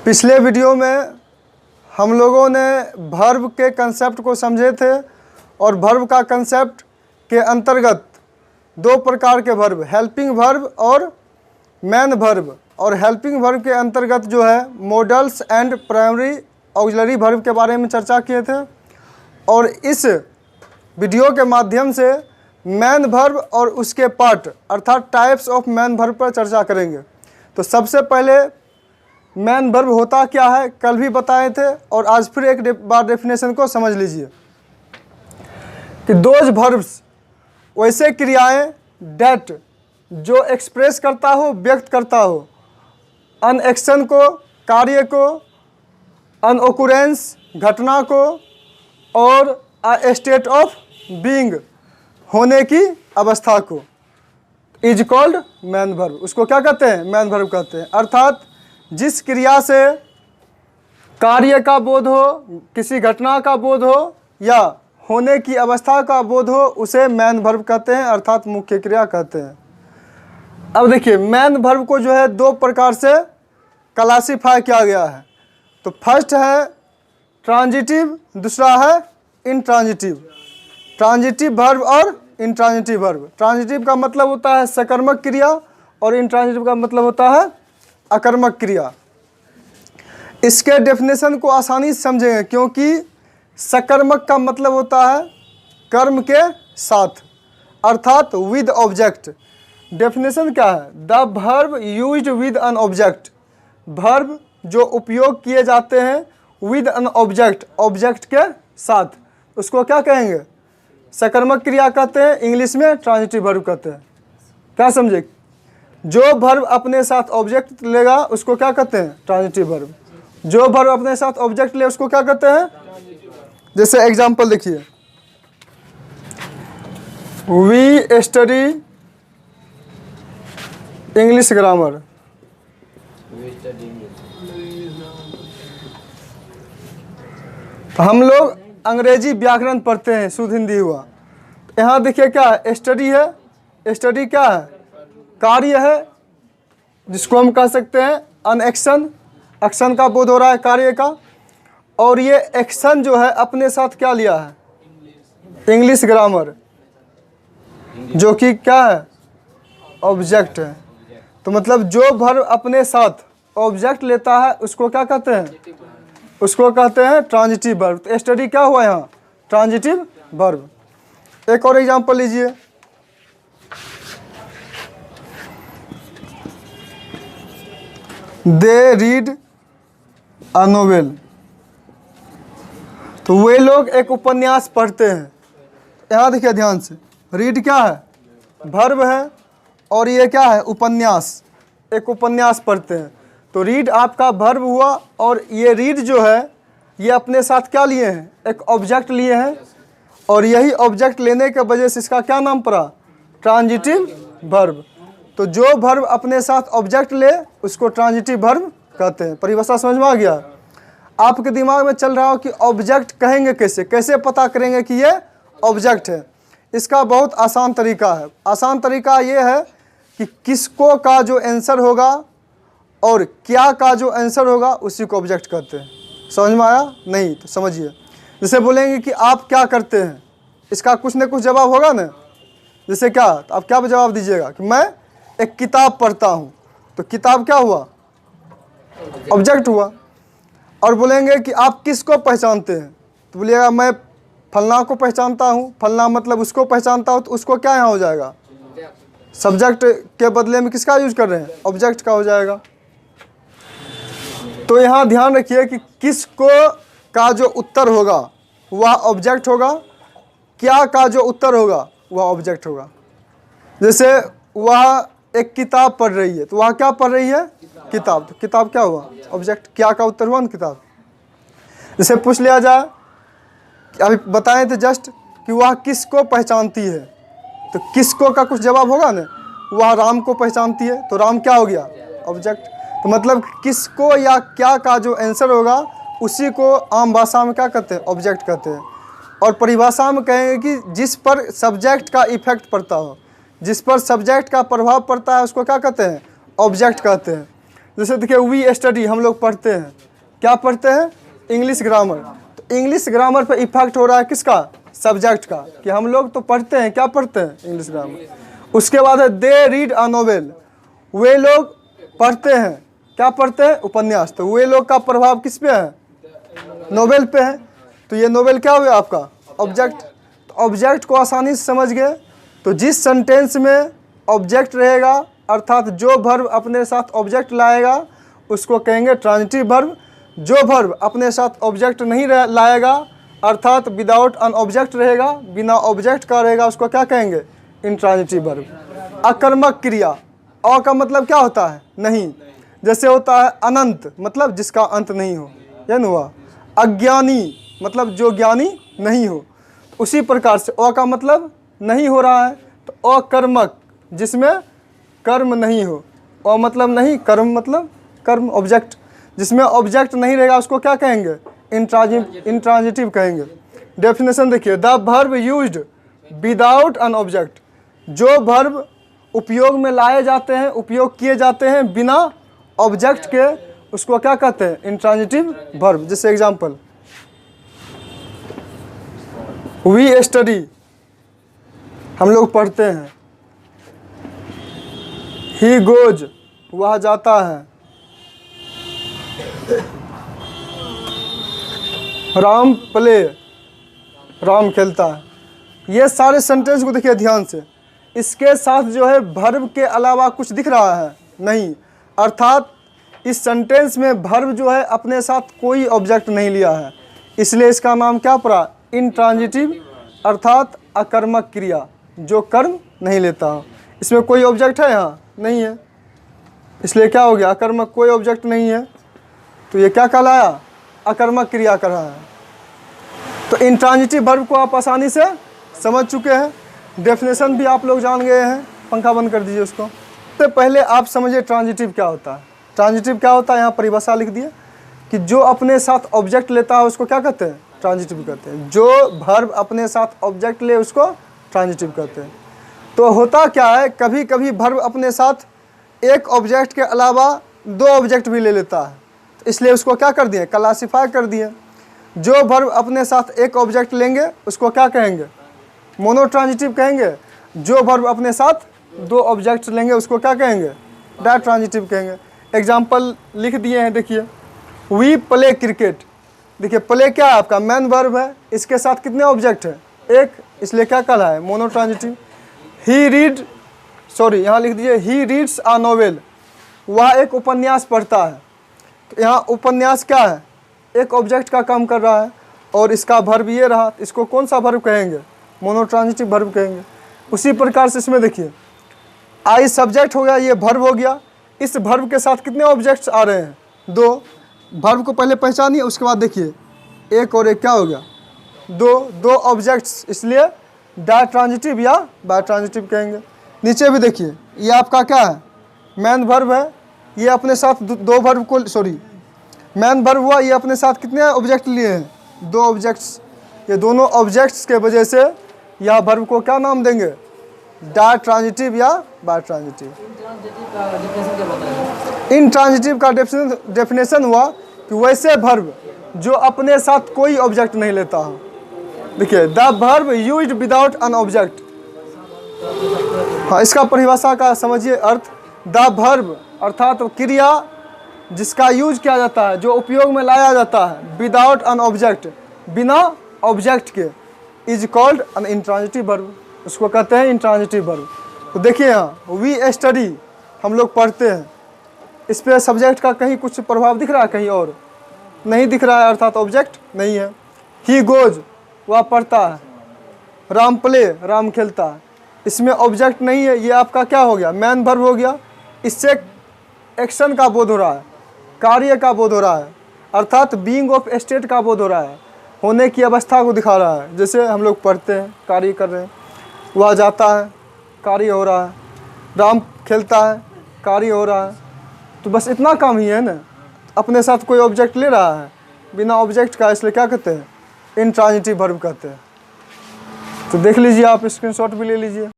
पिछले वीडियो में हम लोगों ने वर्ब के कंसेप्ट को समझे थे और वर्ब का कंसेप्ट के अंतर्गत दो प्रकार के वर्ब, हेल्पिंग वर्ब और मेन वर्ब, और हेल्पिंग वर्ब के अंतर्गत जो है models and primary auxiliary verb के बारे में चर्चा किए थे। और इस वीडियो के माध्यम से मेन वर्ब और उसके पार्ट अर्थात टाइप्स ऑफ मेन वर्ब पर चर्चा करेंगे। तो सबसे पहले मेन वर्ब होता क्या है कल भी बताए थे और आज फिर एक बार डेफिनेशन को समझ लीजिए कि दोज वर्ब्स वैसे क्रियाएं डेट जो एक्सप्रेस करता हो, व्यक्त करता हो अन एक्शन को, कार्य को, अन ओकुरेंस घटना को, और अ स्टेट ऑफ बीइंग होने की अवस्था को, इज कॉल्ड मेन वर्ब। उसको क्या कहते हैं? मेन वर्ब कहते हैं। अर्थात जिस क्रिया से कार्य का बोध हो, किसी घटना का बोध हो या होने की अवस्था का बोध हो, उसे मेन वर्ब कहते हैं अर्थात मुख्य क्रिया कहते हैं। अब देखिए मेन वर्ब को जो है दो प्रकार से क्लासिफाई किया गया है। तो फर्स्ट है ट्रांजिटिव, दूसरा है इंट्रांजिटिव। ट्रांजिटिव वर्ब और इंट्रांजिटिव वर्ब। ट्रांजिटिव का मतलब होता है सकर्मक क्रिया और इंट्रांजिटिव का मतलब होता है अकर्मक क्रिया। इसके डेफिनेशन को आसानी से समझेंगे क्योंकि सकर्मक का मतलब होता है कर्म के साथ अर्थात विद ऑब्जेक्ट। डेफिनेशन क्या है? The verb used with an object. Verb जो उपयोग किए जाते हैं विद एन ऑब्जेक्ट, ऑब्जेक्ट के साथ, उसको क्या कहेंगे? सकर्मक क्रिया कहते हैं, इंग्लिश में ट्रांजिटिव वर्ब कहते हैं। क्या समझे? जो वर्ब अपने साथ ऑब्जेक्ट लेगा उसको क्या कहते हैं? Transitive verb. जो वर्ब अपने साथ ऑब्जेक्ट ले उसको क्या कहते हैं? जैसे एग्जांपल देखिए, वी स्टडी इंग्लिश ग्रामर। हम लोग अंग्रेजी व्याकरण पढ़ते हैं, शुद्ध हिंदी हुआ। यहाँ देखिए क्या है? स्टडी है। स्टडी क्या है? कार्य है जिसको हम कह सकते हैं अन एक्शन। एक्शन का बोध हो रहा है कार्य का, और ये एक्शन जो है अपने साथ क्या लिया है? इंग्लिश ग्रामर, जो कि क्या है? ऑब्जेक्ट है। तो मतलब जो वर्ब अपने साथ ऑब्जेक्ट लेता है उसको क्या कहते हैं? उसको कहते हैं ट्रांजिटिव वर्ब। तो स्टडी क्या हुआ यहाँ? Transitive verb. एक और एग्जांपल लीजिए, दे रीड अ नोवेल। तो वे लोग एक उपन्यास पढ़ते हैं। यहाँ देखिए ध्यान से, रीड क्या है? वर्ब है, और ये क्या है? उपन्यास। एक उपन्यास पढ़ते हैं। तो रीड आपका वर्ब हुआ, और ये रीड जो है ये अपने साथ क्या लिए हैं? एक ऑब्जेक्ट लिए हैं, और यही ऑब्जेक्ट लेने के वजह से इसका क्या नाम पड़ा? Transitive verb. तो जो वर्ब अपने साथ ऑब्जेक्ट ले उसको ट्रांजिटिव वर्ब कहते हैं। परिभाषा समझ में आ गया? आपके दिमाग में चल रहा हो कि ऑब्जेक्ट कहेंगे कैसे, कैसे पता करेंगे कि ये ऑब्जेक्ट है? इसका बहुत आसान तरीका है। आसान तरीका ये है कि किसको का जो आंसर होगा और क्या का जो आंसर होगा उसी को ऑब्जेक्ट कहते हैं। समझ में आया? नहीं तो समझिए, जैसे बोलेंगे कि आप क्या करते हैं, इसका कुछ न कुछ जवाब होगा ना। जैसे क्या? तो आप क्या जवाब दीजिएगा कि मैं एक किताब पढ़ता हूँ। तो किताब क्या हुआ? ऑब्जेक्ट हुआ। और बोलेंगे कि आप किसको पहचानते हैं, तो बोलिएगा मैं फलना को पहचानता हूँ। फलना मतलब उसको पहचानता हूँ, तो उसको क्या यहाँ हो जाएगा? सब्जेक्ट के बदले में किसका यूज कर रहे हैं? ऑब्जेक्ट का हो जाएगा। तो यहाँ ध्यान रखिए कि किसको का जो उत्तर होगा वह ऑब्जेक्ट होगा, क्या का जो उत्तर होगा वह ऑब्जेक्ट होगा। जैसे वह एक किताब पढ़ रही है, तो वह क्या पढ़ रही है? किताब। तो किताब क्या हुआ? ऑब्जेक्ट। क्या का उत्तर हुआ ना? किताब। जैसे पूछ लिया जाए, अभी बताए थे जस्ट कि वह किसको पहचानती है, तो किसको का कुछ जवाब होगा ना। वह राम को पहचानती है, तो राम क्या हो गया? ऑब्जेक्ट। तो मतलब किसको या क्या का जो आंसर होगा उसी को आम भाषा में क्या कहते हैं? ऑब्जेक्ट कहते हैं। और परिभाषा में कहेंगे कि जिस पर सब्जेक्ट का इफेक्ट पड़ता हो, जिस पर सब्जेक्ट का प्रभाव पड़ता है उसको क्या कहते हैं? ऑब्जेक्ट कहते हैं। जैसे देखिए वी स्टडी, हम लोग पढ़ते हैं, क्या पढ़ते हैं? English grammar. तो इंग्लिश ग्रामर पे इफेक्ट हो रहा है किसका? सब्जेक्ट का, कि हम लोग तो पढ़ते हैं, क्या पढ़ते हैं? English grammar. उसके बाद है दे रीड अ नोवेल, वे लोग पढ़ते हैं, क्या पढ़ते हैं? उपन्यास। तो वे लोग का प्रभाव किस पे है? नोवेल पे है। तो ये नोवेल क्या हुआ आपका? ऑब्जेक्ट। तो ऑब्जेक्ट को आसानी से समझ गए। तो जिस सेंटेंस में ऑब्जेक्ट रहेगा, अर्थात जो वर्ब अपने साथ ऑब्जेक्ट लाएगा, उसको कहेंगे ट्रांजिटिव वर्ब। जो वर्ब अपने साथ ऑब्जेक्ट नहीं लाएगा, अर्थात विदाउट अन ऑब्जेक्ट रहेगा, बिना ऑब्जेक्ट का रहेगा, उसको क्या कहेंगे? Intransitive verb. अकर्मक क्रिया, अ का मतलब क्या होता है? नहीं। जैसे होता है अनंत, मतलब जिसका अंत नहीं हो, यह नहीं हुआ। अज्ञानी मतलब जो ज्ञानी नहीं हो। उसी प्रकार से अ का मतलब नहीं हो रहा है, तो अकर्मक जिसमें कर्म नहीं हो। अ मतलब नहीं, कर्म मतलब कर्म, ऑब्जेक्ट। जिसमें ऑब्जेक्ट नहीं रहेगा उसको क्या कहेंगे? इंट्रांजिटिव कहेंगे। डेफिनेशन देखिए, the verb used without an object, जो वर्ब उपयोग में लाए जाते हैं, उपयोग किए जाते हैं बिना ऑब्जेक्ट के, उसको क्या कहते हैं? Intransitive verb. जैसे एग्जांपल, वी स्टडी, हम लोग पढ़ते हैं। ही गोज, वह जाता है। राम प्ले, राम खेलता है। ये सारे सेंटेंस को देखिए ध्यान से। इसके साथ जो है वर्ब के अलावा कुछ दिख रहा है? नहीं। अर्थात इस सेंटेंस में वर्ब जो है अपने साथ कोई ऑब्जेक्ट नहीं लिया है, इसलिए इसका नाम क्या पड़ा? इंट्रांजिटिव, अर्थात अकर्मक क्रिया, जो कर्म नहीं लेता। इसमें कोई ऑब्जेक्ट है? यहाँ नहीं है, इसलिए क्या हो गया? अकर्मक, कोई ऑब्जेक्ट नहीं है, तो ये क्या कहलाया? अकर्मक क्रिया कर रहा है। तो इंट्रांजिटिव वर्ब को आप आसानी से समझ चुके हैं। डेफिनेशन भी आप लोग जान गए हैं। पंखा बंद कर दीजिए उसको। तो पहले आप समझिए ट्रांजिटिव क्या होता है। ट्रांजिटिव क्या होता है? यहाँ परिभाषा लिख दिए कि जो अपने साथ ऑब्जेक्ट लेता है उसको क्या कहते हैं? ट्रांजिटिव कहते हैं। जो वर्ब अपने साथ ऑब्जेक्ट ले उसको ट्रांजिटिव कहते हैं। तो होता क्या है, कभी कभी वर्ब अपने साथ एक ऑब्जेक्ट के अलावा दो ऑब्जेक्ट भी ले लेता है, तो इसलिए उसको क्या कर दिए? क्लासिफाई कर दिए। जो वर्ब अपने साथ एक ऑब्जेक्ट लेंगे उसको क्या कहेंगे? मोनोट्रांजिटिव कहेंगे। जो वर्ब अपने साथ दो ऑब्जेक्ट लेंगे उसको क्या कहेंगे? डायट्रांजिटिव कहेंगे। एग्जाम्पल लिख दिए हैं, देखिए। वी प्ले क्रिकेट, देखिए प्ले क्या है आपका? मेन वर्ब है, इसके साथ कितने ऑब्जेक्ट हैं? एक, इसलिए क्या कहला है? मोनोट्रांजिटिव। ही रीड, सॉरी यहाँ लिख दीजिए, ही रीड्स अ नोवेल, वह एक उपन्यास पढ़ता है। तो यहाँ उपन्यास क्या है? एक ऑब्जेक्ट का काम कर रहा है, और इसका वर्ब ये रहा, इसको कौन सा वर्ब कहेंगे? मोनोट्रांजिटिव वर्ब कहेंगे। उसी प्रकार से इसमें देखिए, आई सब्जेक्ट हो गया, ये वर्ब हो गया। इस वर्ब के साथ कितने ऑब्जेक्ट्स आ रहे हैं? दो। वर्ब को पहले पहचानिए, उसके बाद देखिए एक और एक क्या हो गया? दो ऑब्जेक्ट्स, इसलिए डायट्रांजिटिव या बायट्रांजिटिव कहेंगे। नीचे भी देखिए, ये आपका क्या है? मेन वर्ब है, ये अपने साथ दो वर्ब को, सॉरी मेन वर्ब हुआ, ये अपने साथ कितने ऑब्जेक्ट लिए हैं? दो ऑब्जेक्ट्स। ये दोनों ऑब्जेक्ट्स के वजह से यह वर्ब को क्या नाम देंगे? डायट्रांजिटिव या बायट्रांजिटिव। इंट्रांजिटिव का डेफिनेशन हुआ कि वैसे वर्ब जो अपने साथ कोई ऑब्जेक्ट नहीं लेता हो। देखिए, the verb used without an object. हाँ, इसका परिभाषा का समझिए अर्थ। द वर्ब अर्थात क्रिया जिसका यूज किया जाता है, जो उपयोग में लाया जाता है, विदाउट एन ऑब्जेक्ट, बिना ऑब्जेक्ट के, is called an intransitive verb, उसको कहते हैं इंट्रांजिटिव वर्ब। तो देखिए यहाँ वी स्टडी, हम लोग पढ़ते हैं, इस पर सब्जेक्ट का कहीं कुछ प्रभाव दिख रहा है? कहीं और नहीं दिख रहा है, अर्थात ऑब्जेक्ट नहीं है। ही गोज, वह पढ़ता है। राम प्ले, राम खेलता है, इसमें ऑब्जेक्ट नहीं है, ये आपका क्या हो गया? मैन वर्ब हो गया। इससे एक्शन का बोध हो रहा है, कार्य का बोध हो रहा है, अर्थात बीइंग ऑफ स्टेट का बोध हो रहा है, होने की अवस्था को दिखा रहा है। जैसे हम लोग पढ़ते हैं, कार्य कर रहे हैं, वह जाता है, कार्य हो रहा है, राम खेलता है, कार्य हो रहा है। तो बस इतना काम ही है ना, अपने साथ कोई ऑब्जेक्ट ले रहा है बिना ऑब्जेक्ट का, इसलिए क्या कहते हैं? इंट्रांजिटिव वर्ब कहते हैं। तो देख लीजिए, आप स्क्रीनशॉट भी ले लीजिए।